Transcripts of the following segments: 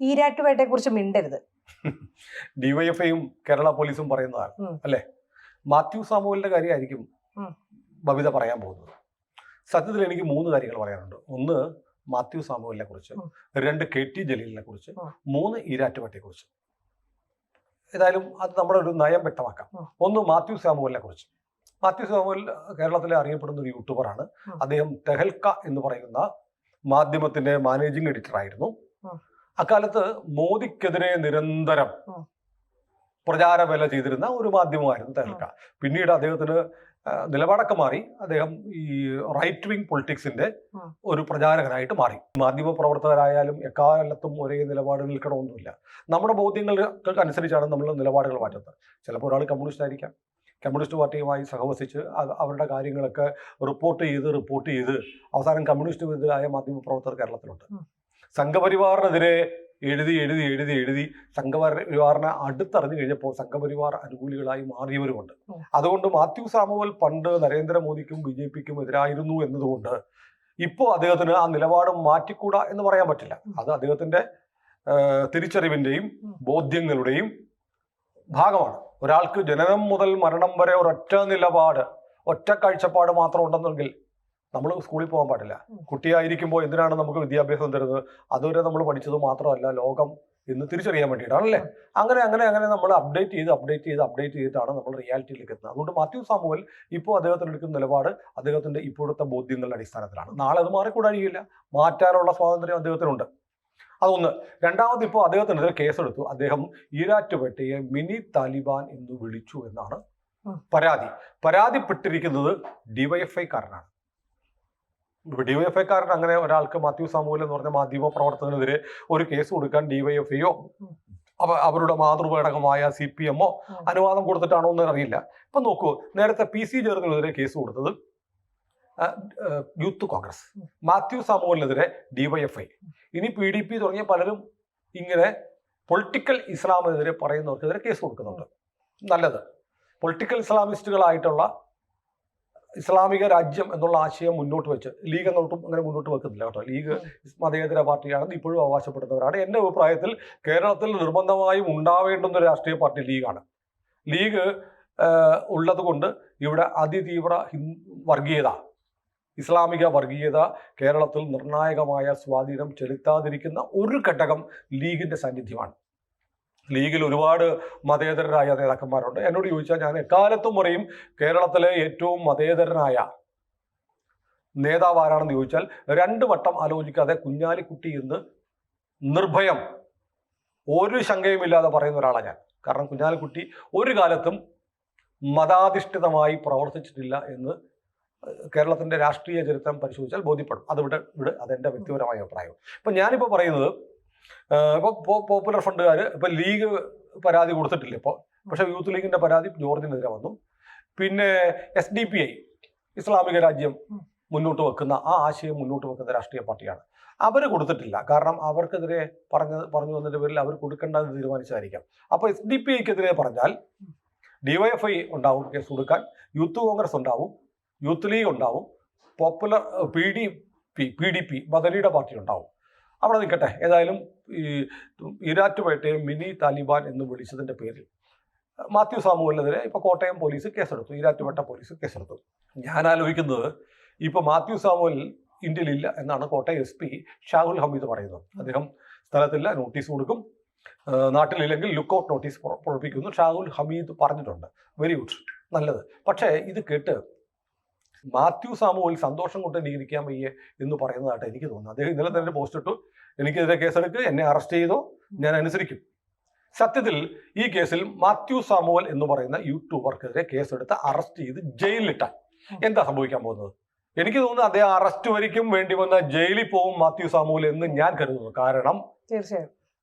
ഈരാറ്റുപേട്ടയെ കുറിച്ച് മിണ്ടരുത്. ഡിവൈഎഫ്ഐയും കേരള പോലീസും പറയുന്നതാണ് അല്ലെ. മാത്യു സാമുവലിന്റെ കാര്യമായിരിക്കും ബബിത പറയാൻ പോകുന്നത്. സത്യത്തിൽ എനിക്ക് 3 കാര്യങ്ങൾ പറയാനുണ്ട്. 1 മാത്യു സാമുവലിനെ കുറിച്ച്, 2 KT ജലീലിനെ കുറിച്ച്, 3 ഈരാറ്റുപേട്ടയെ കുറിച്ച്. ഏതായാലും അത് നമ്മുടെ ഒരു നയം വ്യക്തമാക്കാം. 1 മാത്യു സാമുവലിനെ കുറിച്ച്. മാത്യു സാമുവൽ കേരളത്തിലെ അറിയപ്പെടുന്ന ഒരു യൂട്യൂബറാണ്. അദ്ദേഹം തെഹൽക്ക എന്ന് പറയുന്ന മാധ്യമത്തിന്റെ മാനേജിംഗ് എഡിറ്റർ ആയിരുന്നു. അക്കാലത്ത് മോദിക്കെതിരെ നിരന്തരം പ്രചാരവേല ചെയ്തിരുന്ന ഒരു മാധ്യമമായിരുന്നു തെഹൽക്ക. പിന്നീട് അദ്ദേഹത്തിന് നിലപാടൊക്കെ മാറി. അദ്ദേഹം ഈ റൈറ്റ് വിങ് പൊളിറ്റിക്സിന്റെ ഒരു പ്രചാരകനായിട്ട് മാറി. മാധ്യമ പ്രവർത്തകരായാലും എക്കാലത്തും ഒരേ നിലപാട് നിൽക്കണമെന്നില്ല. നമ്മുടെ ബോധ്യങ്ങൾക്ക് അനുസരിച്ചാണ് നമ്മൾ നിലപാടുകൾ മാറ്റുന്നത്. ചിലപ്പോൾ ഒരാൾ കമ്മ്യൂണിസ്റ്റ് ആയിരിക്കാം. കമ്മ്യൂണിസ്റ്റ് പാർട്ടിയുമായി സഹവസിച്ച് അവരുടെ കാര്യങ്ങളൊക്കെ റിപ്പോർട്ട് ചെയ്ത് അവസാനം കമ്മ്യൂണിസ്റ്റ് വിരുദ്ധരായ മാധ്യമ പ്രവർത്തകർ കേരളത്തിലുണ്ട്. സംഘപരിവാറിനെതിരെ എഴുതി സംഘപരിവാറിനെ അടുത്തറിഞ്ഞു കഴിഞ്ഞപ്പോൾ സംഘപരിവാർ അനുകൂലികളായി മാറിയവരുമുണ്ട്. അതുകൊണ്ട് മാത്യു സാമുവൽ പണ്ട് നരേന്ദ്രമോദിക്കും BJPക്കും എതിരായിരുന്നു എന്നതുകൊണ്ട് ഇപ്പോൾ അദ്ദേഹത്തിന് ആ നിലപാട് മാറ്റിക്കൂടാ എന്ന് പറയാൻ പറ്റില്ല. അത് അദ്ദേഹത്തിന്റെ തിരിച്ചറിവിന്റെയും ബോധ്യങ്ങളുടെയും ഭാഗമാണ്. ഒരാൾക്ക് ജനനം മുതൽ മരണം വരെ ഒരൊറ്റ നിലപാട്, ഒറ്റ കാഴ്ചപ്പാട് മാത്രം ഉണ്ടെന്നെങ്കിൽ നമ്മൾ സ്കൂളിൽ പോകാൻ പാടില്ല. കുട്ടിയായിരിക്കുമ്പോൾ എന്തിനാണ് നമുക്ക് വിദ്യാഭ്യാസം തരുന്നത്? അതുവരെ നമ്മൾ പഠിച്ചത് മാത്രമല്ല ലോകം എന്ന് തിരിച്ചറിയാൻ വേണ്ടിയിട്ടാണല്ലേ. അങ്ങനെ നമ്മൾ അപ്ഡേറ്റ് ചെയ്തിട്ടാണ് നമ്മൾ റിയാലിറ്റിയിലേക്ക് എത്തുന്നത്. അതുകൊണ്ട് മാത്യു സാമുവൽ ഇപ്പോൾ അദ്ദേഹത്തിന് എടുക്കുന്ന നിലപാട് അദ്ദേഹത്തിന്റെ ഇപ്പോഴത്തെ ബോധ്യങ്ങളുടെ അടിസ്ഥാനത്തിലാണ്. നാളെ അത് മാറിക്കൂടാഴിയില്ല. മാറ്റാനുള്ള സ്വാതന്ത്ര്യം അദ്ദേഹത്തിനുണ്ട്. അതൊന്ന്. രണ്ടാമത്, ഇപ്പോൾ അദ്ദേഹത്തിനെതിരെ കേസെടുത്തു. അദ്ദേഹം ഈരാറ്റുപേട്ടയെ മിനി താലിബാൻ എന്ന് വിളിച്ചു എന്നാണ് പരാതിപ്പെട്ടിരിക്കുന്നത് ഡിവൈഎഫ്ഐക്കാരനാണ്. ഡിവൈഎഫ്ഐക്കാരൻ അങ്ങനെ ഒരാൾക്ക് മാത്യു സാമുവൽ എന്ന് പറഞ്ഞ മാധ്യമ പ്രവർത്തകനെതിരെ ഒരു കേസ് കൊടുക്കാൻ ഡിവൈഎഫ്ഐയോ അവരുടെ മാതൃഘടകമായ CPMോ അനുവാദം കൊടുത്തിട്ടാണോ എന്ന് അറിയില്ല. ഇപ്പൊ നോക്കൂ, നേരത്തെ PC ജോർജിനെതിരെ കേസ് കൊടുത്തത് യൂത്ത് കോൺഗ്രസ്, മാത്യു സാമുവലിനെതിരെ ഡിവൈഎഫ്ഐ, ഇനി PDP തുടങ്ങിയ പലരും ഇങ്ങനെ പൊളിറ്റിക്കൽ ഇസ്ലാമിനെതിരെ പറയുന്നവർക്കെതിരെ കേസ് കൊടുക്കുന്നുണ്ട്. നല്ലത്. പൊളിറ്റിക്കൽ ഇസ്ലാമിസ്റ്റുകളായിട്ടുള്ള ഇസ്ലാമിക രാജ്യം എന്നുള്ള ആശയം മുന്നോട്ട് വെച്ച് ലീഗ് അങ്ങോട്ടും അങ്ങനെ മുന്നോട്ട് വെക്കുന്നില്ല കേട്ടോ. ലീഗ് മതേതര പാർട്ടിയാണെന്ന് ഇപ്പോഴും അവകാശപ്പെടുന്നവരാണ്. എൻ്റെ അഭിപ്രായത്തിൽ കേരളത്തിൽ നിർബന്ധമായും ഉണ്ടാവേണ്ടുന്ന ഒരു രാഷ്ട്രീയ പാർട്ടി ലീഗാണ്. ലീഗ് ഉള്ളത് കൊണ്ട് ഇവിടെ അതിതീവ്ര വർഗീയത, ഇസ്ലാമിക വർഗീയത കേരളത്തിൽ നിർണായകമായ സ്വാധീനം ചെലുത്താതിരിക്കുന്ന ഒരു ഘടകം ലീഗിന്റെ സാന്നിധ്യമാണ്. ലീഗിൽ ഒരുപാട് മതേതരരായ നേതാക്കന്മാരുണ്ട്. എന്നോട് ചോദിച്ചാൽ ഞാൻ എക്കാലത്തും പറയും കേരളത്തിലെ ഏറ്റവും മതേതരനായ നേതാവ് ആരാണെന്ന് ചോദിച്ചാൽ 2 വട്ടം ആലോചിക്കാതെ കുഞ്ഞാലിക്കുട്ടി എന്ന് നിർഭയം ഒരു ശങ്കയുമില്ലാതെ പറയുന്ന ഒരാളാണ് ഞാൻ. കാരണം കുഞ്ഞാലിക്കുട്ടി ഒരു കാലത്തും മതാധിഷ്ഠിതമായി പ്രവർത്തിച്ചിട്ടില്ല എന്ന് കേരളത്തിന്റെ രാഷ്ട്രീയ ചരിത്രം പരിശോധിച്ചാൽ ബോധ്യപ്പെടും. അതെന്റെ വ്യക്തിപരമായ അഭിപ്രായം. ഇപ്പൊ ഞാനിപ്പോൾ പറയുന്നത്, ഇപ്പോൾ പോപ്പുലർ ഫണ്ടുകാർ ഇപ്പൊ ലീഗ് പരാതി കൊടുത്തിട്ടില്ല ഇപ്പോൾ. പക്ഷെ യൂത്ത് ലീഗിന്റെ പരാതി ജോർജിനെതിരെ വന്നു. പിന്നെ SDPI ഇസ്ലാമിക രാജ്യം മുന്നോട്ട് വെക്കുന്ന ആ ആശയം മുന്നോട്ട് വെക്കുന്ന രാഷ്ട്രീയ പാർട്ടിയാണ്. അവർ കൊടുത്തിട്ടില്ല. കാരണം അവർക്കെതിരെ പറഞ്ഞു വന്നതിന്റെ പേരിൽ അവർ കൊടുക്കേണ്ടതെന്ന് തീരുമാനിച്ചതായിരിക്കാം. അപ്പോൾ SDPIക്കെതിരെ പറഞ്ഞാൽ DYFI ഉണ്ടാവും കേസ് കൊടുക്കാൻ, യൂത്ത് കോൺഗ്രസ് ഉണ്ടാവും, യൂത്ത് ലീഗ് ഉണ്ടാവും, പോപ്പുലർ PDP ബദലിയുടെ പാർട്ടി ഉണ്ടാവും. അവിടെ നിൽക്കട്ടെ. ഏതായാലും ഈ ഈരാറ്റുപേട്ടയെ മിനി താലിബാൻ എന്ന് വിളിച്ചതിന്റെ പേരിൽ മാത്യു സാമുവലിനെതിരെ ഇപ്പൊ കോട്ടയം പോലീസ് കേസെടുത്തു, ഈരാറ്റുപേട്ട പോലീസ് കേസെടുത്തു. ഞാൻ ആലോചിക്കുന്നത്, ഇപ്പൊ മാത്യു സാമുവൽ ഇന്ത്യയിലില്ല എന്നാണ് കോട്ടയം SP ഷാഹുൽ ഹമീദ് പറയുന്നത്. അദ്ദേഹം സ്ഥലത്തില്ല, നോട്ടീസ് കൊടുക്കും, നാട്ടിലില്ലെങ്കിൽ ലുക്കൌട്ട് നോട്ടീസ് പുറപ്പെടുവിക്കുന്നു ഷാഹുൽ ഹമീദ് പറഞ്ഞിട്ടുണ്ട്. വെരി ഗുഡ്, നല്ലത്. പക്ഷേ ഇത് കേട്ട് മാത്യു സാമുവൽ സന്തോഷം കൊണ്ട് എനിക്കിരിക്കാൻ വയ്യേ എന്ന് പറയുന്നതായിട്ട് എനിക്ക് തോന്നുന്നു. അദ്ദേഹം ഇന്നലെ തന്നെ പോസ്റ്റ് ഇട്ടു, എനിക്കെതിരെ കേസെടുക്കുക, എന്നെ അറസ്റ്റ് ചെയ്തോ, ഞാൻ അനുസരിക്കും. സത്യത്തിൽ ഈ കേസിൽ മാത്യു സാമുവൽ എന്ന് പറയുന്ന യൂട്യൂബർക്കെതിരെ കേസെടുത്ത് അറസ്റ്റ് ചെയ്ത് ജയിലിലിട്ടാൽ എന്താ സംഭവിക്കാൻ പോകുന്നത്? എനിക്ക് തോന്നുന്നു അദ്ദേഹം അറസ്റ്റ് വരിക്കും വേണ്ടി വന്ന ജയിലിൽ പോകും മാത്യു സാമുവൽ എന്ന് ഞാൻ കരുതുന്നു.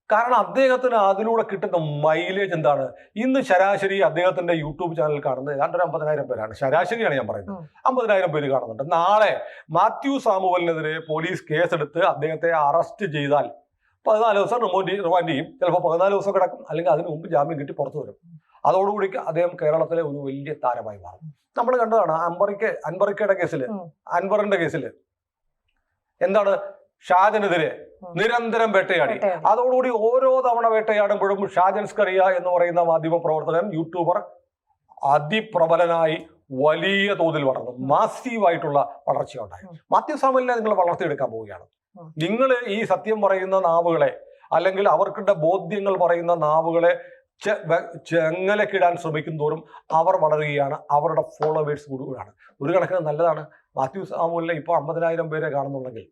കാരണം അദ്ദേഹത്തിന് അതിലൂടെ കിട്ടുന്ന മൈലേജ് എന്താണ്? ഇന്ന് ശരാശരി അദ്ദേഹത്തിന്റെ യൂട്യൂബ് ചാനൽ കാണുന്നത് ഏതാണ്ട് 50,000 പേരാണ്. ശരാശരിയാണ് ഞാൻ പറയുന്നത്. 50,000 പേര് കാണുന്നുണ്ട്. നാളെ മാത്യു സാമുവലിനെതിരെ പോലീസ് കേസെടുത്ത് അദ്ദേഹത്തെ അറസ്റ്റ് ചെയ്താൽ 14 ദിവസം റിമാൻഡ് ചെയ്യും. ചിലപ്പോൾ 14 ദിവസം കിടക്കും, അല്ലെങ്കിൽ അതിനു മുമ്പ് ജാമ്യം കിട്ടി പുറത്തു വരും. അതോടുകൂടി അദ്ദേഹം കേരളത്തിലെ ഒരു വലിയ താരമായി മാറും. നമ്മൾ കണ്ടതാണ് അൻവറിക്കയുടെ കേസിൽ, അൻവറിന്റെ കേസിൽ എന്താണ് ഷാജനെതിരെ നിരന്തരം വേട്ടയാടി. അതോടുകൂടി ഓരോ തവണ വേട്ടയാടുമ്പോഴും ഷാജൻ സ്കറിയ എന്ന് പറയുന്ന മാധ്യമ പ്രവർത്തകൻ, യൂട്യൂബർ അതിപ്രബലനായി വലിയ തോതിൽ വളർന്നു. മാസീവായിട്ടുള്ള വളർച്ചയുണ്ടായി. മാത്യു സാമുവലിനെ നിങ്ങൾ വളർത്തിയെടുക്കാൻ പോവുകയാണ്. നിങ്ങൾ ഈ സത്യം പറയുന്ന നാവുകളെ, അല്ലെങ്കിൽ അവർക്കുടെ ബോധ്യങ്ങൾ പറയുന്ന നാവുകളെ ചെങ്ങലക്കിടാൻ ശ്രമിക്കും തോറും അവർ വളരുകയാണ്. അവരുടെ ഫോളോവേഴ്സ് കൂടുകയാണ്. ഒരു കണക്കിന് നല്ലതാണ്. മാത്യു സാമുവലിനെ ഇപ്പോൾ 50,000 പേരെ കാണുന്നുണ്ടെങ്കിൽ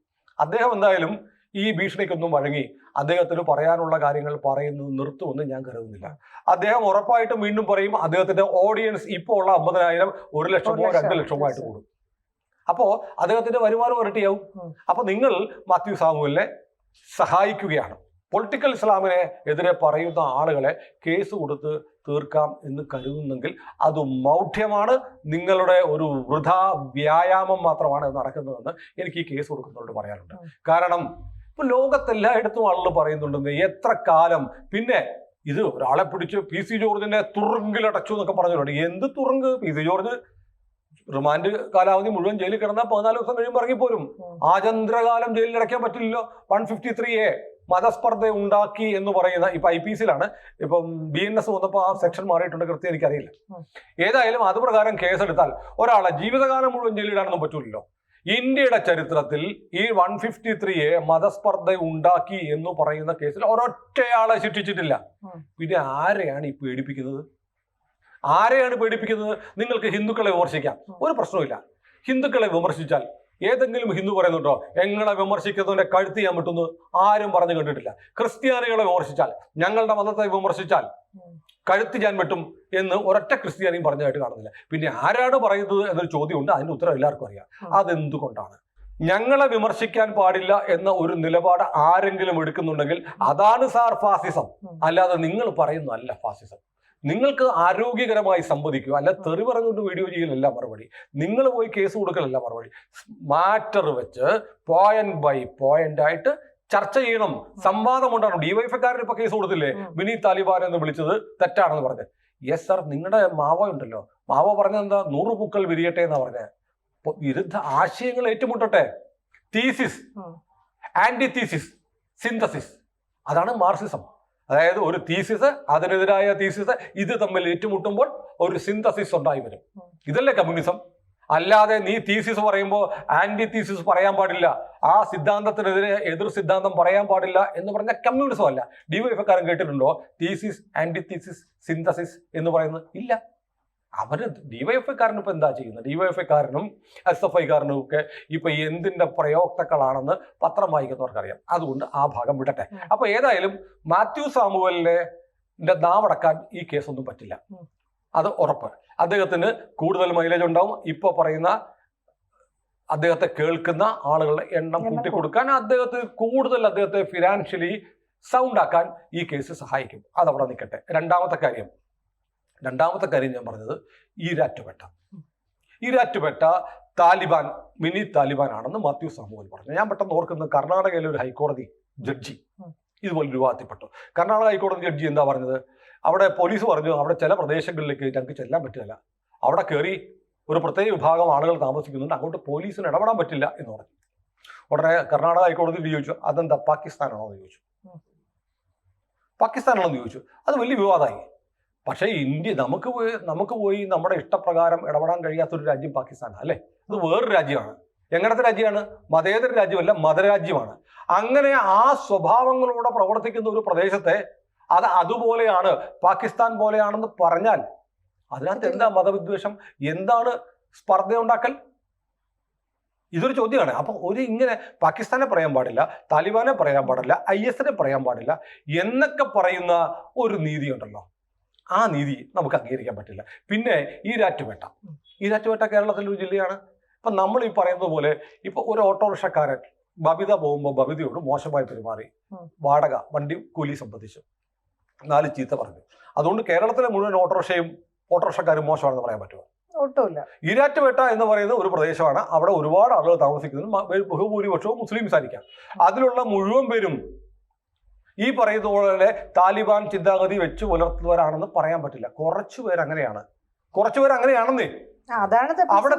അദ്ദേഹം എന്തായാലും ഈ ഭീഷണിക്കൊന്നും വഴങ്ങി അദ്ദേഹത്തിന് പറയാനുള്ള കാര്യങ്ങൾ പറയുന്നത് നിർത്തുമെന്ന് ഞാൻ കരുതുന്നില്ല. അദ്ദേഹം ഉറപ്പായിട്ടും വീണ്ടും പറയും. അദ്ദേഹത്തിന്റെ ഓഡിയൻസ് ഇപ്പോൾ ഉള്ള 50,000 1 ലക്ഷമോ 2 ലക്ഷമോ ആയിട്ട് കൂടും. അപ്പോ അദ്ദേഹത്തിന്റെ വരുമാനം ഇരട്ടിയാവും. അപ്പൊ നിങ്ങൾ മാത്യു സാമുവലിനെ സഹായിക്കുകയാണ്. പൊളിറ്റിക്കൽ ഇസ്ലാമിനെ എതിരെ പറയുന്ന ആളുകളെ കേസ് കൊടുത്ത് തീർക്കാം എന്ന് കരുതുന്നെങ്കിൽ അത് മൗഢ്യമാണ്. നിങ്ങളുടെ ഒരു വൃഥാ വ്യായാമം മാത്രമാണ് നടക്കുന്നതെന്ന് എനിക്ക് ഈ കേസ് കൊടുക്കുന്നവരോട് പറയാനുണ്ട്. കാരണം ഇപ്പൊ ലോകത്തെല്ലായിടത്തും ആളുകൾ പറയുന്നുണ്ടെന്ന് എത്ര കാലം. പിന്നെ ഇത് ഒരാളെ പിടിച്ച് PC ജോർജിനെ തുറുങ്കിലടച്ചു എന്നൊക്കെ പറഞ്ഞിട്ടുണ്ട്. എന്ത് തുറുങ്ക്? PC ജോർജ് റിമാൻഡ് കാലാവധി മുഴുവൻ ജയിലിൽ കിടന്നാൽ 14 ദിവസം കഴിയുമ്പോൾ ഇറങ്ങിപ്പോരും. ആചന്ദ്രകാലം ജയിലിൽ അടയ്ക്കാൻ പറ്റില്ലല്ലോ. 153A മതസ്പർദ്ധ ഉണ്ടാക്കി എന്ന് പറയുന്ന, ഇപ്പൊ IPCയിലാണ്. ഇപ്പം BNS വന്നപ്പോൾ ആ സെക്ഷൻ മാറിയിട്ടുണ്ട്, കൃത്യം എനിക്കറിയില്ല. ഏതായാലും അത് പ്രകാരം കേസെടുത്താൽ ഒരാളെ ജീവിതകാലം മുഴുവൻ ജയിലിടാനൊന്നും പറ്റൂലല്ലോ. ഇന്ത്യയുടെ ചരിത്രത്തിൽ ഈ 153A മതസ്പർദ്ധ ഉണ്ടാക്കി എന്ന് പറയുന്ന കേസിൽ ഒരൊറ്റയാളെ ശിക്ഷിച്ചിട്ടില്ല. പിന്നെ ആരെയാണ് ഈ പേടിപ്പിക്കുന്നത്? ആരെയാണ് പേടിപ്പിക്കുന്നത്? നിങ്ങൾക്ക് ഹിന്ദുക്കളെ വിമർശിക്കാം, ഒരു പ്രശ്നവുമില്ല. ഹിന്ദുക്കളെ വിമർശിച്ചാൽ ഏതെങ്കിലും ഹിന്ദു പറയുന്നുണ്ടോ ഞങ്ങളെ വിമർശിക്കുന്നവന്റെ കഴുത്ത് ചെയ്യാൻ പറ്റുന്നു? ആരും പറഞ്ഞു കണ്ടിട്ടില്ല. ക്രിസ്ത്യാനികളെ വിമർശിച്ചാൽ, ഞങ്ങളുടെ മതത്തെ വിമർശിച്ചാൽ കഴുത്ത് ഞാൻ വെട്ടും എന്ന് ഒരൊറ്റ ക്രിസ്ത്യാനിയും പറഞ്ഞതായിട്ട് കാണുന്നില്ല. പിന്നെ ആരാണ് പറയുന്നത് എന്നൊരു ചോദ്യമുണ്ട്. അതിന്റെ ഉത്തരം എല്ലാവർക്കും അറിയാം. അതെന്തുകൊണ്ടാണ്? ഞങ്ങളെ വിമർശിക്കാൻ പാടില്ല എന്ന ഒരു നിലപാട് ആരെങ്കിലും എടുക്കുന്നുണ്ടെങ്കിൽ അതാണ് സാർ ഫാസിസം. അല്ലാതെ നിങ്ങൾ പറയുന്നതല്ല ഫാസിസം. നിങ്ങൾക്ക് ആരോഗ്യകരമായി സംവദിക്കുക, അല്ല തെറി പറഞ്ഞുകൊണ്ട് വീഡിയോ ചെയ്യലല്ല മറുപടി. നിങ്ങൾ പോയി കേസ് കൊടുക്കലല്ല മറുപടി. മാറ്റർ വെച്ച് പോയിന്റ് ബൈ പോയിന്റ് ആയിട്ട് ചർച്ച ചെയ്യണം. സംവാദം ഉണ്ടാകണം. ഡിവൈഎഫ്ഐക്കാരൻ ഇപ്പൊ കേസ് കൊടുത്തില്ലേ, വിനീത് താലിബാൻ എന്ന് വിളിച്ചത് തെറ്റാണെന്ന് പറഞ്ഞത്. യെസ് സർ, നിങ്ങളുടെ മാവോ ഉണ്ടല്ലോ, മാവോ പറഞ്ഞത് എന്താ? 100 പൂക്കൾ വിരിയട്ടെ എന്നാ പറഞ്ഞത്. വിരുദ്ധ ആശയങ്ങൾ ഏറ്റുമുട്ടട്ടെ. തീസിസ്, ആന്റി തീസിസ്, സിന്തസിസ്, അതാണ് മാർക്സിസം. അതായത് ഒരു തീസിസ്, അതിനെതിരായ തീസിസ്, ഇത് തമ്മിൽ ഏറ്റുമുട്ടുമ്പോൾ ഒരു സിന്തസിസ് ഉണ്ടായി വരും. ഇതല്ലേ കമ്മ്യൂണിസം? അല്ലാതെ നീ തീസിസ് പറയുമ്പോൾ ആന്റി തീസിസ് പറയാൻ പാടില്ല, ആ സിദ്ധാന്തത്തിനെതിരെ എതിർ സിദ്ധാന്തം പറയാൻ പാടില്ല എന്ന് പറഞ്ഞ കമ്മ്യൂണിസം അല്ല. ഡിവൈഎഫ്ഐക്കാരൻ കേട്ടിട്ടുണ്ടോ തീസിസ്, ആന്റി തീസിസ്, സിന്തസിസ് എന്ന് പറയുന്നത്? ഇല്ല. അവര് ഡിവൈഎഫ്ഐക്കാരനും ഇപ്പൊ എന്താ ചെയ്യുന്നത്? ഡിവൈഎഫ്ഐക്കാരനും SFIക്കാരനും ഒക്കെ ഇപ്പൊ എന്തിന്റെ പ്രയോക്താക്കളാണെന്ന് പത്രം വായിക്കുന്നവർക്കറിയാം. അതുകൊണ്ട് ആ ഭാഗം വിടട്ടെ. അപ്പൊ ഏതായാലും മാത്യു സാമുവലിന്റെ നാവടക്കാൻ ഈ കേസൊന്നും പറ്റില്ല, അത് ഉറപ്പ്. അദ്ദേഹത്തിന് കൂടുതൽ മൈലേജ് ഉണ്ടാവും. ഇപ്പൊ പറയുന്ന അദ്ദേഹത്തെ കേൾക്കുന്ന ആളുകളുടെ എണ്ണം കൂട്ടിക്കൊടുക്കാൻ, അദ്ദേഹത്തെ ഫിനാൻഷ്യലി സൗണ്ട് ആക്കാൻ ഈ കേസ് സഹായിക്കും. അതവിടെ നിൽക്കട്ടെ. രണ്ടാമത്തെ കാര്യം ഞാൻ പറഞ്ഞത് ഈരാറ്റുപേട്ട താലിബാൻ, മിനി താലിബാൻ ആണെന്ന് മാത്യു സാമുവൽ പറഞ്ഞു. ഞാൻ പെട്ടെന്ന് ഓർക്കുന്നത് കർണാടകയിലെ ഒരു ഹൈക്കോടതി ജഡ്ജി ഇതുപോലെ വിവാദത്തിൽപ്പെട്ടു. കർണാടക ഹൈക്കോടതി ജഡ്ജി എന്താ പറഞ്ഞത്? അവിടെ പോലീസ് പറഞ്ഞു അവിടെ ചില പ്രദേശങ്ങളിലേക്ക് ഞങ്ങൾക്ക് ചെല്ലാൻ പറ്റില്ല, അവിടെ കയറി ഒരു പ്രത്യേക വിഭാഗം ആളുകൾ താമസിക്കുന്നുണ്ട്, അങ്ങോട്ട് പോലീസിന് ഇടപെടാൻ പറ്റില്ല എന്ന് പറഞ്ഞു. ഉടനെ കർണാടക ഹൈക്കോടതി ചോദിച്ചു അതെന്താ പാകിസ്ഥാനാണോ എന്ന് ചോദിച്ചു. പാകിസ്ഥാനാണോ എന്ന് ചോദിച്ചു. അത് വലിയ വിവാദമായി. പക്ഷേ ഇന്ത്യ നമുക്ക് പോയി നമ്മുടെ ഇഷ്ടപ്രകാരം ഇടപെടാൻ കഴിയാത്തൊരു രാജ്യം പാകിസ്ഥാനാണ് അല്ലേ? ഇത് വേറൊരു രാജ്യമാണ്. എങ്ങനത്തെ രാജ്യമാണ്? മതേതര രാജ്യമല്ല, മതരാജ്യമാണ്. അങ്ങനെ ആ സ്വഭാവങ്ങളോടെ പ്രവർത്തിക്കുന്ന ഒരു പ്രദേശത്തെ അത് അതുപോലെയാണ്, പാകിസ്ഥാൻ പോലെയാണെന്ന് പറഞ്ഞാൽ അതിനകത്ത് എന്താ മതവിദ്വേഷം? എന്താണ് സ്പർദ്ധ ഉണ്ടാക്കൽ? ഇതൊരു ചോദ്യമാണ്. അപ്പൊ ഇങ്ങനെ പാകിസ്ഥാനെ പറയാൻ പാടില്ല, താലിബാനെ പറയാൻ പാടില്ല, ISനെ പറയാൻ പാടില്ല എന്നൊക്കെ പറയുന്ന ഒരു നീതി ഉണ്ടല്ലോ, ആ നീതി നമുക്ക് അംഗീകരിക്കാൻ പറ്റില്ല. പിന്നെ ഈരാറ്റുപേട്ട കേരളത്തിലെ ഒരു ജില്ലയാണ്. ഇപ്പൊ നമ്മൾ ഈ പറയുന്നത് പോലെ ഇപ്പൊ ഒരു ഓട്ടോറിക്ഷക്കാരൻ ബബിത പോകുമ്പോൾ ബബിതയോട് മോശമായി പെരുമാറി, വാടക വണ്ടി കൂലി സംബന്ധിച്ചു 4 ചീത്ത പറഞ്ഞു. അതുകൊണ്ട് കേരളത്തിലെ മുഴുവൻ ഓട്ടോറിക്ഷക്കാരും മോശമാണെന്ന് പറയാൻ പറ്റുമോ? ഒട്ടുമില്ല. ഈരാറ്റുപേട്ട എന്ന് പറയുന്ന ഒരു പ്രദേശമാണ്. അവിടെ ഒരുപാട് ആളുകൾ താമസിക്കുന്നത്, ബഹുഭൂരിപക്ഷവും മുസ്ലിംസ് ആയിരിക്കാം. അതിലുള്ള മുഴുവൻ പേരും ഈ പറയുന്ന പോലെ താലിബാൻ ചിന്താഗതി വെച്ച് പുലർത്തുന്നവരാണെന്ന് പറയാൻ പറ്റില്ല. കുറച്ചുപേർ അങ്ങനെയാണെന്നേ. അതാണ് അവിടെ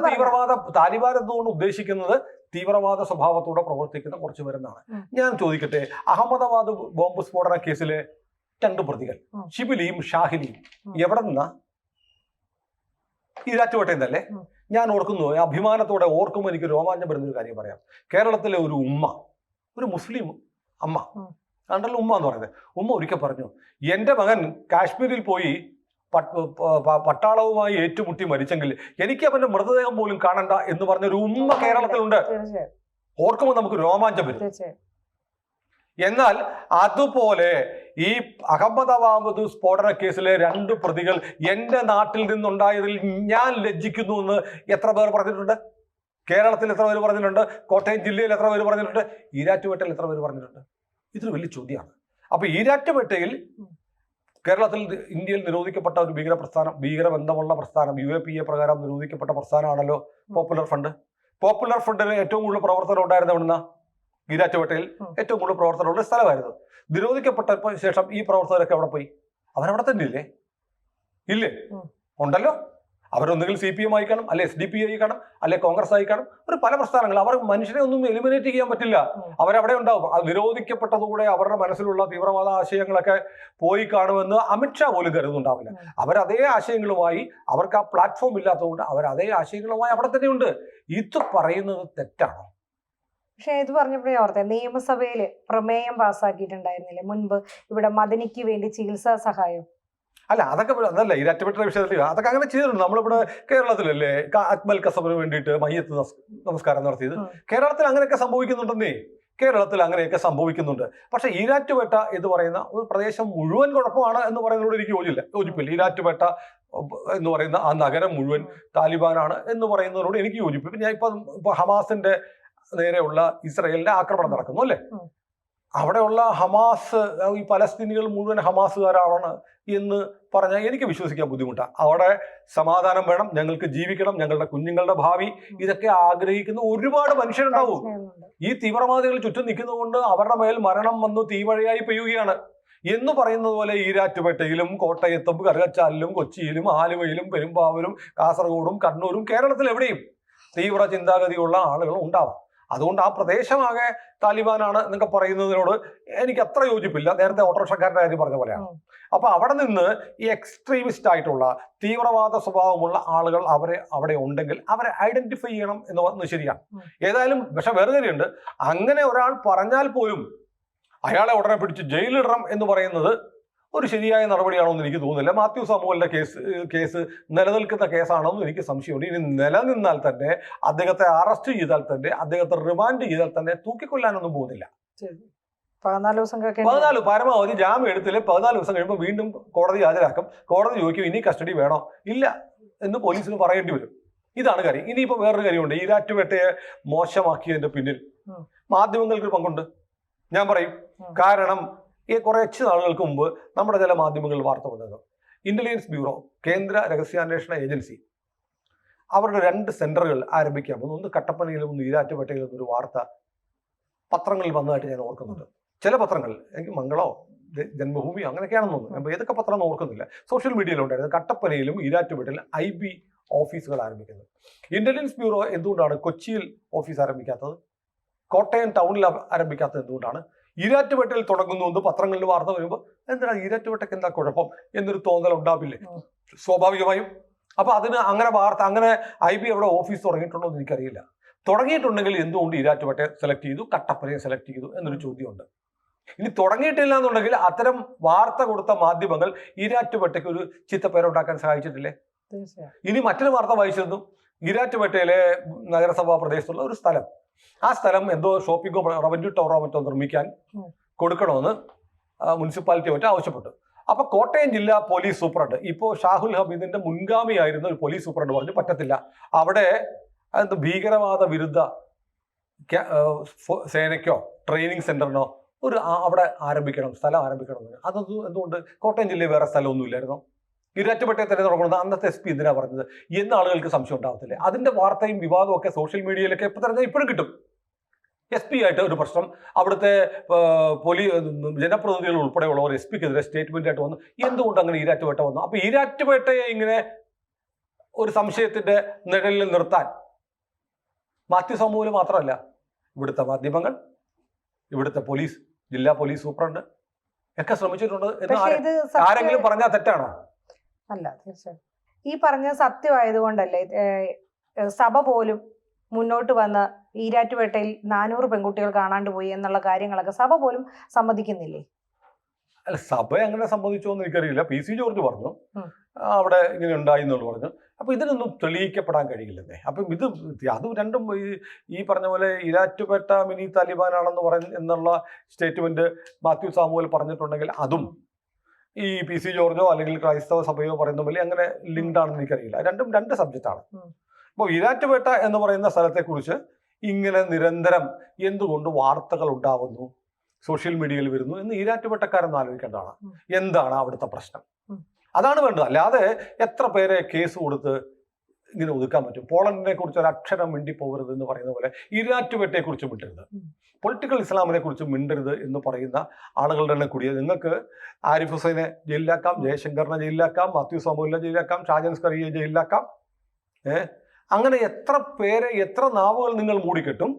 താലിബാൻ എന്തുകൊണ്ട് ഉദ്ദേശിക്കുന്നത് തീവ്രവാദ സ്വഭാവത്തോടെ പ്രവർത്തിക്കുന്ന കുറച്ച് പേരെന്നാണ്. ഞാൻ ചോദിക്കട്ടെ, അഹമ്മദാബാദ് ബോംബ് സ്ഫോടന കേസിലെ 2 പ്രതികൾ ഷിബിലിയും ഷാഹിലിയും എവിടെ നിന്നാ? ഈരാറ്റുപേട്ടയിൽ നിന്നല്ലേ? ഞാൻ ഓർക്കുന്നു, അഭിമാനത്തോടെ ഓർക്കുമ്പോൾ എനിക്ക് രോമാഞ്ചം വരുന്നൊരു കാര്യം പറയാം. കേരളത്തിലെ ഒരു ഉമ്മ, ഒരു മുസ്ലിം അമ്മ, കണ്ടല്ലോ ഉമ്മ എന്ന് പറയുന്നത്, ഉമ്മ ഒരിക്കൽ പറഞ്ഞു, എൻ്റെ മകൻ കാശ്മീരിൽ പോയി പട്ടാളവുമായി ഏറ്റുമുട്ടി മരിച്ചെങ്കിൽ എനിക്ക് അവന്റെ മൃതദേഹം പോലും കാണണ്ട എന്ന് പറഞ്ഞൊരു ഉമ്മ കേരളത്തിലുണ്ട്. ഓർക്കുമ്പോൾ നമുക്ക് രോമാഞ്ചം വരും. എന്നാൽ അതുപോലെ ഈ അഹമ്മദാബാദ് സ്ഫോടന കേസിലെ 2 പ്രതികൾ എൻ്റെ നാട്ടിൽ നിന്നുണ്ടായതിൽ ഞാൻ ലജ്ജിക്കുന്നു എന്ന് എത്ര പേർ പറഞ്ഞിട്ടുണ്ട്? കേരളത്തിൽ എത്ര പേര് പറഞ്ഞിട്ടുണ്ട്? കോട്ടയം ജില്ലയിൽ എത്ര പേര് പറഞ്ഞിട്ടുണ്ട്? ഈരാറ്റുപേട്ടയിൽ എത്ര പേര് പറഞ്ഞിട്ടുണ്ട്? ഇതൊരു വലിയ ചോദ്യമാണ്. അപ്പൊ ഈരാറ്റുപേട്ടയിൽ കേരളത്തിൽ ഇന്ത്യയിൽ നിരോധിക്കപ്പെട്ട ഒരു ഭീകര പ്രസ്ഥാനം, ഭീകരബന്ധമുള്ള പ്രസ്ഥാനം, UAPA പ്രകാരം നിരോധിക്കപ്പെട്ട പ്രസ്ഥാനമാണല്ലോ പോപ്പുലർ ഫ്രണ്ട്. പോപ്പുലർ ഫ്രണ്ടിന് ഏറ്റവും കൂടുതൽ പ്രവർത്തനം ഉണ്ടായിരുന്ന എവിടുന്ന? ഈരാറ്റുപേട്ടയിൽ ഏറ്റവും കൂടുതൽ പ്രവർത്തനമുള്ള സ്ഥലമായിരുന്നു. നിരോധിക്കപ്പെട്ട ശേഷം ഈ പ്രവർത്തകരൊക്കെ എവിടെ പോയി? അവരവിടെ തന്നെ ഇല്ലേ? ഇല്ലേ? ഉണ്ടല്ലോ. അവരൊന്നുകിൽ CPM ആയി കാണും, അല്ലെ SDP ആയി കാണും, അല്ലെ കോൺഗ്രസ് ആയി കാണും. ഒരു പല പ്രസ്ഥാനങ്ങൾ. അവർ മനുഷ്യനെ ഒന്നും എലിമിനേറ്റ് ചെയ്യാൻ പറ്റില്ല, അവരവിടെ ഉണ്ടാവും. അത് നിരോധിക്കപ്പെട്ടതുകൂടെ അവരുടെ മനസ്സിലുള്ള തീവ്രവാദ ആശയങ്ങളൊക്കെ പോയി കാണുമെന്ന് അമിത്ഷാ പോലും കരുതുന്നുണ്ടാവില്ല. അവരതേ ആശയങ്ങളുമായി, അവർക്ക് ആ പ്ലാറ്റ്ഫോം ഇല്ലാത്തതുകൊണ്ട് അവർ അതേ ആശയങ്ങളുമായി അവിടെ തന്നെ ഉണ്ട്. ഇത് പറയുന്നത് തെറ്റാണോ? പക്ഷെ ഇത് പറഞ്ഞപ്പോഴേ ഓർത്തെ, നിയമസഭയിൽ പ്രമേയം പാസ്സാക്കിയിട്ടുണ്ടായിരുന്നില്ലേ മുൻപ്, ഇവിടെ മദനിക്ക് വേണ്ടി ചികിത്സാ സഹായം? അല്ല, അതൊക്കെ അതല്ല ഈരാറ്റുപേട്ട വിഷയത്തിൽ അതൊക്കെ അങ്ങനെ ചെയ്തിട്ടുണ്ട്. നമ്മളിവിടെ കേരളത്തിലല്ലേ അക്മൽ കസബിന് വേണ്ടിയിട്ട് മയ്യത്ത് നമസ്കാരം നടത്തിയത്? കേരളത്തിൽ അങ്ങനെയൊക്കെ സംഭവിക്കുന്നുണ്ടെന്നേ, കേരളത്തിൽ അങ്ങനെയൊക്കെ സംഭവിക്കുന്നുണ്ട്. പക്ഷെ ഈരാറ്റുപേട്ട എന്ന് പറയുന്ന ഒരു പ്രദേശം മുഴുവൻ കുഴപ്പമാണ് എന്ന് പറയുന്നതോട് എനിക്ക് യോജിപ്പില്ല. ഈരാറ്റുപേട്ട എന്ന് പറയുന്ന ആ നഗരം മുഴുവൻ താലിബാനാണ് എന്ന് പറയുന്നതിനോട് എനിക്ക് യോജിപ്പില്ല. ഞാൻ ഇപ്പൊ ഹമാസിന്റെ നേരെയുള്ള ഇസ്രായേലിന്റെ ആക്രമണം നടക്കുന്നു അല്ലേ? അവിടെയുള്ള ഹമാസ്, ഈ പലസ്തീനികൾ മുഴുവൻ ഹമാസുകാരാണ് എന്ന് പറഞ്ഞാൽ എനിക്ക് വിശ്വസിക്കാൻ ബുദ്ധിമുട്ടാണ്. അവിടെ സമാധാനം വേണം, ഞങ്ങൾക്ക് ജീവിക്കണം, ഞങ്ങളുടെ കുഞ്ഞുങ്ങളുടെ ഭാവി, ഇതൊക്കെ ആഗ്രഹിക്കുന്ന ഒരുപാട് മനുഷ്യരുണ്ടാവും. ഈ തീവ്രവാദികൾ ചുറ്റും നിൽക്കുന്നതുകൊണ്ട് അവരുടെ മേൽ മരണം വന്നു തീമഴയായി പെയ്യുകയാണ് എന്ന് പറയുന്നത് പോലെ ഈരാറ്റുപേട്ടയിലും കോട്ടയത്തും കറുകച്ചാലിലും കൊച്ചിയിലും ആലുവയിലും പെരുമ്പാവൂരും കാസർഗോഡും കണ്ണൂരും കേരളത്തിൽ എവിടെയും തീവ്ര ചിന്താഗതിയുള്ള ആളുകൾ ഉണ്ടാവാം. അതുകൊണ്ട് ആ പ്രദേശമാകെ താലിബാനാണ് എന്നൊക്കെ പറയുന്നതിനോട് എനിക്ക് അത്ര യോജിപ്പില്ല. നേരത്തെ ഓട്ടോറിക്ഷക്കാരുടെ കാര്യം പറഞ്ഞ പോലെയാണ്. അപ്പൊ അവിടെ നിന്ന് ഈ എക്സ്ട്രീമിസ്റ്റ് ആയിട്ടുള്ള തീവ്രവാദ സ്വഭാവമുള്ള ആളുകൾ അവിടെ ഉണ്ടെങ്കിൽ അവരെ ഐഡന്റിഫൈ ചെയ്യണം എന്ന് പറഞ്ഞത് ശരിയാണ്. ഏതായാലും പക്ഷെ വേറെ കാര്യമുണ്ട്, അങ്ങനെ ഒരാൾ പറഞ്ഞാൽ പോലും അയാളെ ഉടനെ പിടിച്ച് ജയിലിടണം എന്ന് പറയുന്നത് ഒരു ശരിയായ നടപടിയാണോ എന്ന് എനിക്ക് തോന്നുന്നില്ല. മാത്യു സാമുവലിന്റെ കേസ് നിലനിൽക്കുന്ന കേസാണോ എന്ന് എനിക്ക് സംശയമുണ്ട്. ഇനി നിലനിന്നാൽ തന്നെ, അദ്ദേഹത്തെ അറസ്റ്റ് ചെയ്താൽ തന്നെ, അദ്ദേഹത്തെ റിമാൻഡ് ചെയ്താൽ തന്നെ തൂക്കിക്കൊല്ലാനൊന്നും പോകുന്നില്ല. 14 പരമാവധി ജാമ്യം എടുത്തില്ലേ 14 ദിവസം കഴിയുമ്പോൾ വീണ്ടും കോടതി ഹാജരാക്കും. കോടതി ചോദിക്കും ഇനി കസ്റ്റഡി വേണോ ഇല്ല എന്ന് പോലീസിന് പറയേണ്ടി വരും. ഇതാണ് കാര്യം. ഇനിയിപ്പോ വേറൊരു കാര്യമുണ്ട്. ഈരാറ്റുപേട്ടയെ മോശമാക്കിയതിന്റെ പിന്നിൽ മാധ്യമങ്ങൾക്ക് പങ്കുണ്ട്, ഞാൻ പറയും. കാരണം കുറച്ച് നാളുകൾക്ക് മുമ്പ് നമ്മുടെ ചില മാധ്യമങ്ങൾ വാർത്ത വന്നത്, ഇന്റലിജൻസ് ബ്യൂറോ, കേന്ദ്ര രഹസ്യാന്വേഷണ ഏജൻസി, അവരുടെ 2 സെന്ററുകൾ ആരംഭിക്കാൻ പോകുന്നു. ഒന്ന് കട്ടപ്പനയിലും ഒന്ന് ഈരാറ്റുപേട്ടയിലും ഒരു വാർത്ത പത്രങ്ങളിൽ വന്നതായിട്ട് ഞാൻ ഓർക്കുന്നുണ്ട്. ചില പത്രങ്ങൾ, എനിക്ക് മംഗളോ ജന്മഭൂമിയോ അങ്ങനെയൊക്കെയാണെന്ന് തോന്നുന്നു, ഏതൊക്കെ പത്രം എന്ന് ഓർക്കുന്നില്ല, സോഷ്യൽ മീഡിയയിലുണ്ടായിരുന്നു കട്ടപ്പനയിലും ഈരാറ്റുപേട്ടയിലും IB ഓഫീസുകൾ ആരംഭിക്കുന്നത്. ഇന്റലിജൻസ് ബ്യൂറോ എന്തുകൊണ്ടാണ് കൊച്ചിയിൽ ഓഫീസ് ആരംഭിക്കാത്തത്? കോട്ടയം ടൗണിൽ ആരംഭിക്കാത്തത് എന്തുകൊണ്ടാണ്? ഈരാറ്റുപേട്ടയിൽ തുടങ്ങുന്നു എന്ന് പത്രങ്ങളിൽ വാർത്ത വരുമ്പോൾ എന്തിനാ ഈരാറ്റുപേട്ടയ്ക്ക് എന്താ കുഴപ്പം എന്നൊരു തോന്നൽ ഉണ്ടാവില്ലേ സ്വാഭാവികമായും? അപ്പൊ അതിന് അങ്ങനെ IB അവിടെ ഓഫീസ് തുടങ്ങിയിട്ടുണ്ടോ എന്ന് എനിക്കറിയില്ല. തുടങ്ങിയിട്ടുണ്ടെങ്കിൽ എന്തുകൊണ്ട് ഈരാറ്റുപേട്ടയെ സെലക്ട് ചെയ്തു, കട്ടപ്പനയെ സെലക്ട് ചെയ്തു എന്നൊരു ചോദ്യമുണ്ട്. ഇനി തുടങ്ങിയിട്ടില്ല എന്നുണ്ടെങ്കിൽ അത്തരം വാർത്ത കൊടുത്ത മാധ്യമങ്ങൾ ഈരാറ്റുപേട്ടയ്ക്ക് ഒരു ചീത്തപ്പേരുണ്ടാക്കാൻ സഹായിച്ചിട്ടില്ലേ? ഇനി മറ്റൊരു വാർത്ത വായിച്ചിരുന്നു, ഈരാറ്റുപേട്ടയിലെ നഗരസഭാ പ്രദേശത്തുള്ള ഒരു സ്ഥലം, ആ സ്ഥലം എന്തോ ഷോപ്പിംഗോ റവന്യൂ ടവറോ മറ്റോ നിർമ്മിക്കാൻ കൊടുക്കണമെന്ന് മുനിസിപ്പാലിറ്റി മറ്റോ ആവശ്യപ്പെട്ടു. അപ്പൊ കോട്ടയം ജില്ലാ പോലീസ് സൂപ്രണ്ട്, ഇപ്പോ ഷാഹുൽ ഹമീദിന്റെ മുൻഗാമിയായിരുന്ന ഒരു പോലീസ് സൂപ്രണ്ട് പറഞ്ഞു പറ്റത്തില്ല, അവിടെ ഭീകരവാദ വിരുദ്ധ സേനയ്ക്കോ ട്രെയിനിങ് സെന്ററിനോ അവിടെ സ്ഥലം ആരംഭിക്കണം. അതൊന്നും എന്തുകൊണ്ട് കോട്ടയം ജില്ലയിൽ വേറെ സ്ഥലമൊന്നും ഇല്ലായിരുന്നോ? ഈരാറ്റുപേട്ടയെ തന്നെ തുടങ്ങുന്നത് അന്നത്തെ SP എന്തിനാ പറഞ്ഞത് എന്ന് ആളുകൾക്ക് സംശയം ഉണ്ടാവത്തില്ലേ? അതിന്റെ വാർത്തയും വിവാദവും ഒക്കെ സോഷ്യൽ മീഡിയയിലൊക്കെ ഇപ്പോഴും കിട്ടും. SP ആയിട്ട് ഒരു പ്രശ്നം, അവിടുത്തെ ജനപ്രതിനിധികൾ ഉൾപ്പെടെയുള്ളവർ SPക്കെതിരെ സ്റ്റേറ്റ്മെന്റ് ആയിട്ട് വന്നു. എന്തുകൊണ്ട് അങ്ങനെ ഈരാറ്റുപേട്ട വന്നു? അപ്പൊ ഈരാറ്റുപേട്ടയെ ഇങ്ങനെ ഒരു സംശയത്തിന്റെ നിഴലിൽ നിർത്താൻ മാത്യു സാമുവൽ മാത്രമല്ല, ഇവിടുത്തെ മാധ്യമങ്ങൾ, ഇവിടുത്തെ പോലീസ്, ജില്ലാ പോലീസ് സൂപ്രണ്ട് ഒക്കെ ശ്രമിച്ചിട്ടുണ്ട് എന്ന് പക്ഷേ ഇത് ആരെങ്കിലും പറഞ്ഞാൽ തെറ്റാണോ? അല്ല, തീർച്ചയായും ഈ പറഞ്ഞ സത്യമായതുകൊണ്ടല്ലേ സഭ പോലും മുന്നോട്ട് വന്ന് ഈരാറ്റുപേട്ടയിൽ 400 പെൺകുട്ടികൾ കാണാണ്ട് പോയി എന്നുള്ള കാര്യങ്ങളൊക്കെ സഭ പോലും സമ്മതിക്കുന്നില്ലേ? അല്ല, സഭ അങ്ങനെ സമ്മതിച്ചോ എന്ന് എനിക്കറിയില്ല. PC ജോർജ് പറഞ്ഞു അവിടെ ഇങ്ങനെ ഉണ്ടായി എന്നുള്ളു പറഞ്ഞു. അപ്പൊ ഇതിനൊന്നും തെളിയിക്കപ്പെടാൻ കഴിയില്ലെന്നേ. അപ്പം അത് രണ്ടും ഈ പറഞ്ഞ പോലെ ഈരാറ്റുപേട്ട മിനി താലിബാനാണെന്ന് എന്നുള്ള സ്റ്റേറ്റ്മെന്റ് മാത്യു സാമുവൽ പറഞ്ഞിട്ടുണ്ടെങ്കിൽ അതും ഈ PC ജോർജോ അല്ലെങ്കിൽ ക്രൈസ്തവ സഭയോ പറയുന്ന പോലെ അങ്ങനെ ലിങ്ക്ഡ് ആണെന്ന് എനിക്കറിയില്ല. രണ്ടും രണ്ട് സബ്ജക്റ്റാണ്. അപ്പോൾ ഈരാറ്റുപേട്ട എന്ന് പറയുന്ന സ്ഥലത്തെക്കുറിച്ച് ഇങ്ങനെ നിരന്തരം എന്തുകൊണ്ട് വാർത്തകൾ ഉണ്ടാവുന്നു, സോഷ്യൽ മീഡിയയിൽ വരുന്നു എന്ന് ഈരാറ്റുപേട്ടക്കാരെന്ന് ആലോചിക്കേണ്ടതാണ്. എന്താണ് അവിടുത്തെ പ്രശ്നം? അതാണ് വേണ്ടത്. അല്ലാതെ എത്ര പേരെ കേസ് കൊടുത്ത് ഇങ്ങനെ ഒതുക്കാൻ പറ്റും? പോളണ്ടിനെ കുറിച്ച് ഒരു അക്ഷരം മിണ്ടി പോകരുത് എന്ന് പറയുന്ന പോലെ ഈരാറ്റുപേട്ടയെ കുറിച്ച് മിണ്ടരുത്, പൊളിറ്റിക്കൽ ഇസ്ലാമിനെ കുറിച്ച് മിണ്ടരുത് എന്ന് പറയുന്ന ആളുകളുടെ എണ്ണം കൂടിയത്. നിങ്ങൾക്ക് ആരിഫ് ഹുസൈനെ ജയിലിലാക്കാം, ജയശങ്കറിനെ ജയിലിലാക്കാം, മാത്യു സാമുവലിനെ ജയിലിലാക്കാം, ഷാജൻ സ്കറിയെ ജയിലിലാക്കാം. അങ്ങനെ എത്ര പേരെ, എത്ര നാവുകൾ നിങ്ങൾ മൂടിക്കെട്ടും?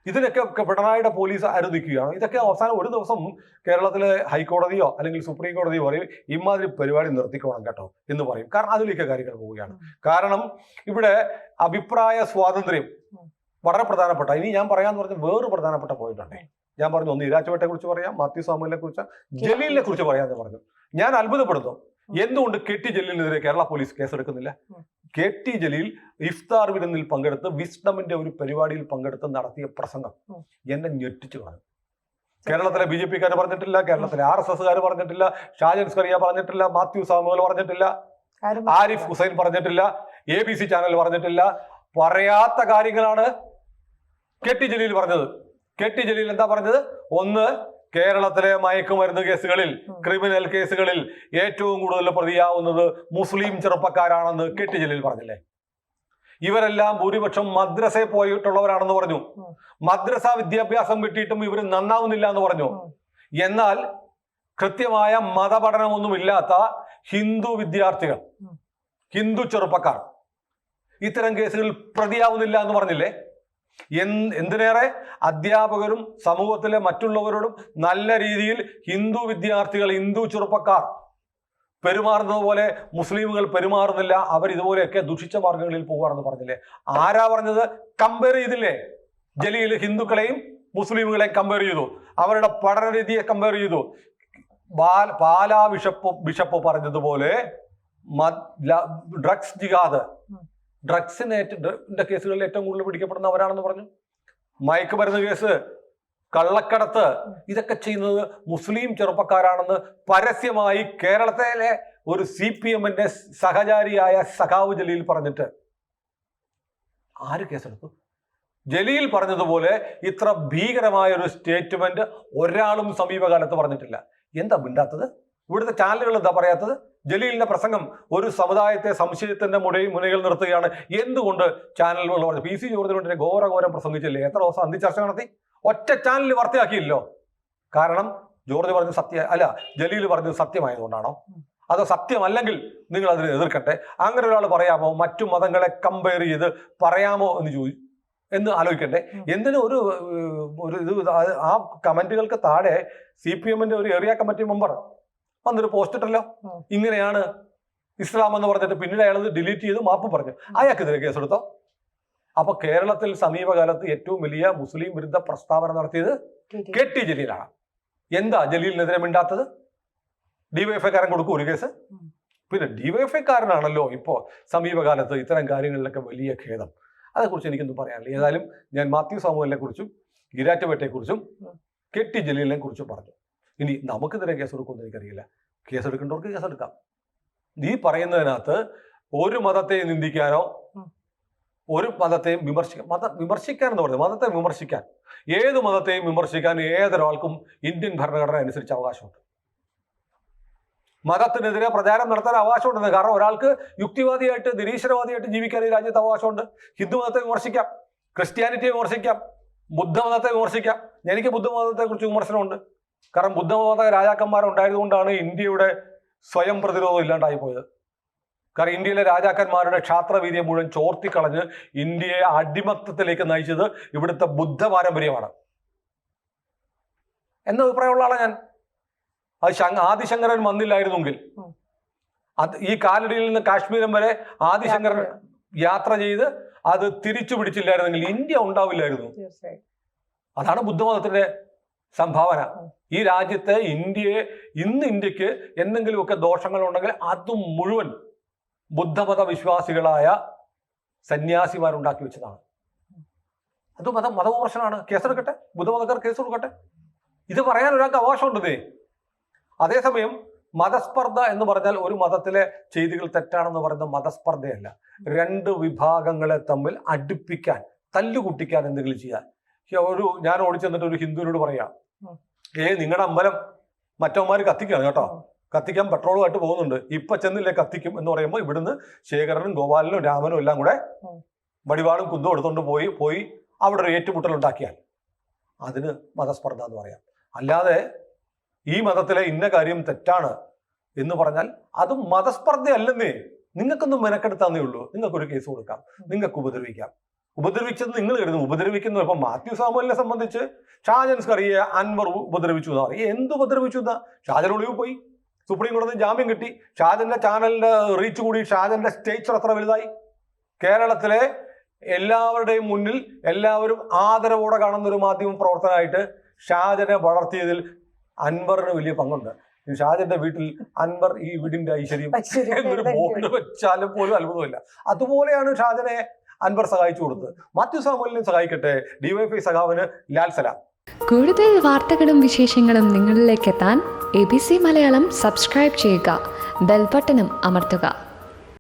ഇതിനൊക്കെ പിണറായിയുടെ പോലീസ് അനുവദിക്കുകയാണ്. ഇതൊക്കെ അവസാനം ഒരു ദിവസം കേരളത്തിലെ ഹൈക്കോടതിയോ അല്ലെങ്കിൽ സുപ്രീം കോടതിയോ പറയും ഇമാതിരി പരിപാടി നിർത്തിക്കോണം കേട്ടോ എന്ന് പറയും. കാരണം അതിലേക്ക് കാര്യങ്ങൾ പോവുകയാണ്. കാരണം ഇവിടെ അഭിപ്രായ സ്വാതന്ത്ര്യം വളരെ പ്രധാനപ്പെട്ട, ഇനി ഞാൻ പറയാന്ന് പറഞ്ഞ വേറൊരു പ്രധാനപ്പെട്ട പോയിന്റ് ഉണ്ട്. ഞാൻ പറഞ്ഞു, ഒന്ന് ഈരാറ്റുപേട്ടയെ കുറിച്ച് പറയാം, മാത്യു സാമുവലിനെ കുറിച്ച്, ജലീലിനെ കുറിച്ച് പറയാമെന്ന് പറഞ്ഞു. ഞാൻ അത്ഭുതപ്പെടുന്നു, എന്തുകൊണ്ട് KT ജലീലിനെതിരെ കേരള പോലീസ് കേസെടുക്കുന്നില്ല? KT ജലീൽ ഇഫ്താർ വിരുന്നിൽ പങ്കെടുത്ത് വിസ്ഡമിന്റെ ഒരു പരിപാടിയിൽ പങ്കെടുത്ത് നടത്തിയ പ്രസംഗം എന്നെ ഞെട്ടിച്ചു കളഞ്ഞു. കേരളത്തിലെ BJP-ക്കാർ പറഞ്ഞിട്ടില്ല, കേരളത്തിലെ RSS-കാർ പറഞ്ഞിട്ടില്ല, ഷാജൻ സ്കറിയ പറഞ്ഞിട്ടില്ല, മാത്യു സാമുവൽ പറഞ്ഞിട്ടില്ല, ആരിഫ് ഹുസൈൻ പറഞ്ഞിട്ടില്ല, ABC ചാനൽ പറഞ്ഞിട്ടില്ല. പറയാത്ത കാര്യങ്ങളാണ് KT ജലീൽ പറഞ്ഞത്. KT ജലീൽ എന്താ പറഞ്ഞത്? ഒന്ന്, കേരളത്തിലെ മയക്കുമരുന്ന് കേസുകളിൽ, ക്രിമിനൽ കേസുകളിൽ ഏറ്റവും കൂടുതൽ പ്രതിയാവുന്നത് മുസ്ലിം ചെറുപ്പക്കാരാണെന്ന് KT ജലീൽ പറഞ്ഞില്ലേ? ഇവരെല്ലാം ഭൂരിപക്ഷം മദ്രസയിൽ പോയിട്ടുള്ളവരാണെന്ന് പറഞ്ഞു. മദ്രസ വിദ്യാഭ്യാസം കിട്ടിയിട്ടും ഇവർ നന്നാവുന്നില്ല എന്ന് പറഞ്ഞു. എന്നാൽ കൃത്യമായ മതപഠനമൊന്നുമില്ലാത്ത ഹിന്ദു വിദ്യാർത്ഥികൾ, ഹിന്ദു ചെറുപ്പക്കാർ ഇത്തരം കേസുകളിൽ പ്രതിയാവുന്നില്ല എന്ന് പറഞ്ഞില്ലേ? എന്തിനേറെ അധ്യാപകരും സമൂഹത്തിലെ മറ്റുള്ളവരോടും നല്ല രീതിയിൽ ഹിന്ദു വിദ്യാർത്ഥികൾ, ഹിന്ദു ചെറുപ്പക്കാർ പെരുമാറുന്നത് പോലെ മുസ്ലിമുകൾ പെരുമാറുന്നില്ല, അവർ ഇതുപോലെയൊക്കെ ദുഷിച്ച മാർഗങ്ങളിൽ പോകുകയാണെന്ന് പറഞ്ഞില്ലേ? ആരാ പറഞ്ഞത്? കമ്പയർ ചെയ്തില്ലേ? ജലീൽ ഹിന്ദുക്കളെയും മുസ്ലിമുകളെയും കമ്പയർ ചെയ്തു, അവരുടെ പഠന രീതിയെ കമ്പയർ ചെയ്തു. പാലാ ബിഷപ്പ് പറഞ്ഞതുപോലെ ഡ്രഗ്സ് ജിഹാദ്, ഡ്രഗ്സിന്റെ കേസുകളിൽ ഏറ്റവും കൂടുതൽ പിടിക്കപ്പെടുന്നവരാണെന്ന് പറഞ്ഞു. മയക്കുമരുന്ന് കേസ്, കള്ളക്കടത്ത്, ഇതൊക്കെ ചെയ്യുന്നത് മുസ്ലിം ചെറുപ്പക്കാരാണെന്ന് പരസ്യമായി കേരളത്തിലെ ഒരു CPM-ന്റെ സഹചാരിയായ സഖാവ് ജലീൽ പറഞ്ഞിട്ട് ആര് കേസെടുത്തു? ജലീൽ പറഞ്ഞതുപോലെ ഇത്ര ഭീകരമായ ഒരു സ്റ്റേറ്റ്മെന്റ് ഒരാളും സമീപകാലത്ത് പറഞ്ഞിട്ടില്ല. എന്താ മിണ്ടാത്തത്? ഇവിടുത്തെ ചാനലുകൾ എന്താ പറയാത്തത്? ജലീലിന്റെ പ്രസംഗം ഒരു സമുദായത്തെ സംശയത്തിന്റെ മുനയിൽ നിർത്തുകയാണ്. എന്തുകൊണ്ട് ചാനലുകൾ പറഞ്ഞു? PC ജോർജിനെ ഘോരഘോരം പ്രസംഗിച്ചില്ലേ? എത്ര ദിവസം അന്തിച്ചർച്ച നടത്തി? ഒറ്റ ചാനലിൽ വാർത്തയാക്കിയില്ലോ. കാരണം ജോർജ് പറഞ്ഞത് ജലീൽ പറഞ്ഞത് സത്യമായതുകൊണ്ടാണോ? അതോ സത്യമല്ലെങ്കിൽ നിങ്ങൾ അതിനെ എതിർക്കട്ടെ? അങ്ങനെ ഒരാൾ പറയാമോ? മറ്റു മതങ്ങളെ കമ്പയർ ചെയ്ത് പറയാമോ എന്ന് ആലോചിക്കണ്ടേ? എന്തിനും ഇത് ആ കമന്റുകൾക്ക് താഴെ CPM-ന്റെ ഒരു ഏരിയ കമ്മിറ്റി മെമ്പർ വന്നൊരു പോസ്റ്റ് ഇട്ടല്ലോ, ഇങ്ങനെയാണ് ഇസ്ലാം എന്ന് പറഞ്ഞിട്ട്. പിന്നീട് അയാൾ ഡിലീറ്റ് ചെയ്ത് മാപ്പ് പറഞ്ഞു. അയാൾക്കെതിരെ കേസെടുത്തോ? അപ്പൊ കേരളത്തിൽ സമീപകാലത്ത് ഏറ്റവും വലിയ മുസ്ലിം വിരുദ്ധ പ്രസ്താവന നടത്തിയത് KT ജലീലാണ്. എന്താ ജലീലിനെതിരെ മിണ്ടാത്തത്? DYFI-കാരൻ കൊടുക്കും ഒരു കേസ്. പിന്നെ DYFI-കാരനാണല്ലോ ഇപ്പോ സമീപകാലത്ത് ഇത്തരം കാര്യങ്ങളിലൊക്കെ വലിയ ഖേദം. അതേക്കുറിച്ച് എനിക്കൊന്നും പറയാനില്ല. ഏതായാലും ഞാൻ മാത്യു സാമുവലിനെ കുറിച്ചും ഈരാറ്റുപേട്ടയെ കുറിച്ചും KT ജലീലിനെ കുറിച്ചും പറഞ്ഞു. ഇനി നമുക്കെതിരെ കേസെടുക്കുമെന്ന് എനിക്കറിയില്ല. കേസെടുക്കേണ്ടവർക്ക് കേസെടുക്കാം. ഈ പറയുന്നതിനകത്ത് ഒരു മതത്തെ നിന്ദിക്കാനോ ഒരു മതത്തെയും വിമർശിക്കാൻ എന്ന് പറയുന്നത്, മതത്തെ വിമർശിക്കാൻ, ഏത് മതത്തെയും വിമർശിക്കാൻ ഏതൊരാൾക്കും ഇന്ത്യൻ ഭരണഘടന അനുസരിച്ച് അവകാശമുണ്ട്. മതത്തിനെതിരെ പ്രചാരം നടത്താൻ അവകാശമുണ്ടെന്ന്. കാരണം ഒരാൾക്ക് യുക്തിവാദിയായിട്ട്, നിരീശ്വരവാദിയായിട്ട് ജീവിക്കാൻ ഈ രാജ്യത്ത് അവകാശമുണ്ട്. ഹിന്ദു മതത്തെ വിമർശിക്കാം, ക്രിസ്ത്യാനിറ്റിയെ വിമർശിക്കാം, ബുദ്ധമതത്തെ വിമർശിക്കാം. എനിക്ക് ബുദ്ധമതത്തെ കുറിച്ച് വിമർശനമുണ്ട്. കാരണം ബുദ്ധമത രാജാക്കന്മാരുണ്ടായതുകൊണ്ടാണ് ഇന്ത്യയുടെ സ്വയം പ്രതിരോധം ഇല്ലാണ്ടായി പോയത്. കാരണം ഇന്ത്യയിലെ രാജാക്കന്മാരുടെ ക്ഷാത്രവീര്യം മുഴുവൻ ചോർത്തിക്കളഞ്ഞ് ഇന്ത്യയെ അടിമത്തത്തിലേക്ക് നയിച്ചത് ഇവിടുത്തെ ബുദ്ധ പാരമ്പര്യമാണ് എന്ന അഭിപ്രായമുള്ള ആളാണ് ഞാൻ. അത് ആദിശങ്കരൻ വന്നില്ലായിരുന്നെങ്കിൽ, അത് ഈ കാലടിയിൽ നിന്ന് കാശ്മീരം വരെ ആദിശങ്കരൻ യാത്ര ചെയ്ത് അത് തിരിച്ചു പിടിച്ചില്ലായിരുന്നെങ്കിൽ ഇന്ത്യ ഉണ്ടാവില്ലായിരുന്നു. അതാണ് ബുദ്ധമതത്തിന്റെ സംഭാവന. ഈ രാജ്യത്തെ ഇന്ത്യക്ക് എന്തെങ്കിലുമൊക്കെ ദോഷങ്ങളുണ്ടെങ്കിൽ അതും മുഴുവൻ ബുദ്ധമത വിശ്വാസികളായ സന്യാസിമാരുണ്ടാക്കി വെച്ചതാണ്. അത് മതവിമർശനമാണ്. കേസെടുക്കട്ടെ, ബുദ്ധമതക്കാർ കേസ് കൊടുക്കട്ടെ. ഇത് പറയാൻ ഒരാൾക്ക് അവകാശമുണ്ടതേ. അതേസമയം മതസ്പർദ്ധ എന്ന് പറഞ്ഞാൽ ഒരു മതത്തിലെ ചെയ്തികൾ തെറ്റാണെന്ന് പറയുന്ന മതസ്പർദ്ധയല്ല. രണ്ട് വിഭാഗങ്ങളെ തമ്മിൽ അടുപ്പിക്കാൻ, തല്ലുകുട്ടിക്കാൻ എന്തെങ്കിലും ചെയ്യാൻ. ഞാൻ ഓടിച്ചെന്നിട്ട് ഒരു ഹിന്ദുവിനോട് പറയാം, നിങ്ങളുടെ അമ്പലം മറ്റവന്മാർ കത്തിക്കാണ് കേട്ടോ, കത്തിക്കാൻ പെട്രോളുമായിട്ട് പോകുന്നുണ്ട്, ഇപ്പൊ ചെന്നില്ലേ കത്തിക്കും എന്ന് പറയുമ്പോൾ ഇവിടുന്ന് ശേഖരനും ഗോപാലനും രാമനും എല്ലാം കൂടെ വടിവാളും കുന്തവും എടുത്തുകൊണ്ട് പോയി അവിടെ ഒരു ഏറ്റുമുട്ടൽ ഉണ്ടാക്കിയാൽ അതിന് മതസ്പർദ്ധ എന്ന് പറയാം. അല്ലാതെ ഈ മതത്തിലെ ഇന്ന കാര്യം തെറ്റാണ് എന്ന് പറഞ്ഞാൽ അത് മതസ്പർദ്ധയല്ലെന്നേ. നിങ്ങൾക്കൊന്നും മെനക്കെടുത്താന്നേ ഉള്ളൂ. നിങ്ങൾക്കൊരു കേസ് കൊടുക്കാം, നിങ്ങൾക്ക് ഉപദ്രവിക്കാം. ഉപദ്രവിച്ചത് നിങ്ങൾ കരുതുന്നു. ഉപദ്രവിക്കുന്നു ഇപ്പൊ മാത്യു സാമുവലിനെ സംബന്ധിച്ച് ഷാജൻസ്കറിയെ അൻവർ ഉപദ്രവിച്ചു എന്നാ പറയും. എന്ത് ഉപദ്രവിച്ചു എന്നാ? ഷാജൻ ഒളിവ് പോയി, സുപ്രീം കോടതി ജാമ്യം കിട്ടി, ഷാജന്റെ ചാനലിന്റെ റീച്ച് കൂടി, ഷാജന്റെ സ്റ്റേച്ചർ അത്ര വലുതായി. കേരളത്തിലെ എല്ലാവരുടെയും മുന്നിൽ എല്ലാവരും ആദരവോടെ കാണുന്ന ഒരു മാധ്യമ പ്രവർത്തനമായിട്ട് ഷാജനെ വളർത്തിയതിൽ അൻവറിന് വലിയ പങ്കുണ്ട്. ഷാജന്റെ വീട്ടിൽ അൻവർ ഈ വീടിന്റെ ഐശ്വര്യം എന്നൊരു ബോർഡ് വെച്ചാലും പോലും അത്ഭുതമില്ല. അതുപോലെയാണ് ഷാജനെ അൻവർ സഹായിച്ചു കൊടുത്തത്. മാത്യു സാമുവലിനെ സഹായിക്കട്ടെ ഡിവൈഎഫ്ഐ സഖാവിന് ലാൽ സലാം. കൂടുതൽ വാർത്തകളും വിശേഷങ്ങളും നിങ്ങളിലേക്ക് എത്താൻ ABC മലയാളം സബ്സ്ക്രൈബ് ചെയ്യുക, ബെൽബട്ടനും അമർത്തുക.